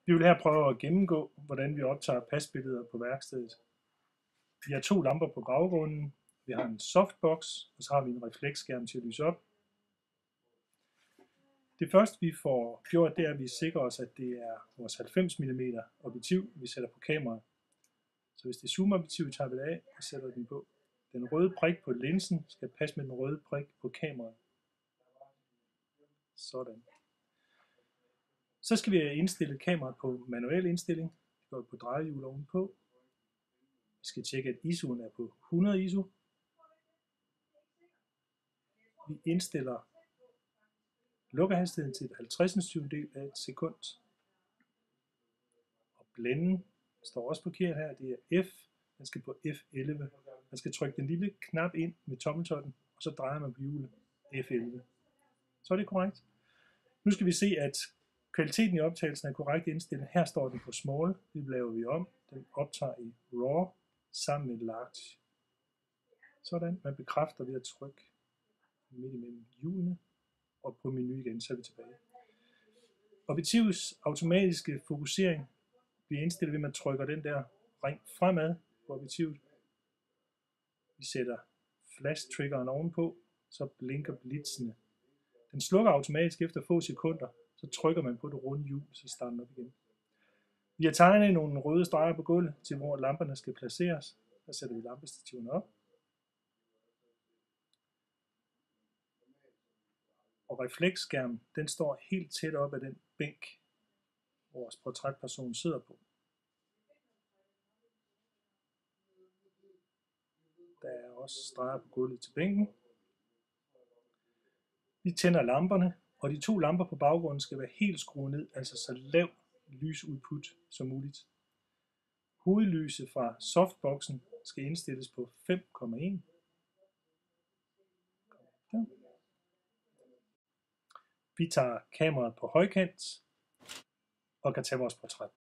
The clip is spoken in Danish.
Vi vil her prøve at gennemgå, hvordan vi optager pasbilleder på værkstedet. Vi har 2 lamper på baggrunden, vi har en softbox, og så har vi en refleksskærm til at lyse op. Det første vi får gjort, det er, at vi sikrer os, at det er vores 90 mm objektiv, vi sætter på kameraet. Så hvis det er zoomobjektiv, tager vi det af og sætter den på. Den røde prik på linsen skal passe med den røde prik på kameraet. Sådan. Så skal vi have indstillet kameraet på manuel indstilling. Vi går på drejehjul ovenpå. Vi skal tjekke, at ISO'en er på 100 ISO. Vi indstiller lukkerhastigheden til 50/50 af et sekund. Og blænden står også blokeret her. Det er F. Den skal på F11. Man skal trykke den lille knap ind med tommeltotten, og så drejer man på hjulet F11. Så er det korrekt. Nu skal vi se, at kvaliteten i optagelsen er korrekt indstillet. Her står den på small. Det laver vi om. Den optager i RAW sammen med large. Sådan. Man bekræfter ved at trykke midt imellem hjulene, og på menu igen, så er vi tilbage. Objektivets automatiske fokusering bliver indstillet ved, at man trykker den der ring fremad på objektivet. Vi sætter flash-triggeren ovenpå, så blinker blitzene. Den slukker automatisk efter få sekunder, så trykker man på det runde hjul, så starter den op igen. Vi har tegnet nogle røde streger på gulvet til, hvor lamperne skal placeres. Så sætter vi lampestativerne op. Og refleksskærmen, den står helt tæt op af den bænk, vores portrætperson sidder på. Der er også streger på gulvet til bænken. Vi tænder lamperne, og de 2 lamper på baggrunden skal være helt skruet ned, altså så lav lysudput som muligt. Hovedlyset fra softboxen skal indstilles på 5,1. Vi tager kameraet på højkant og kan tage vores portræt.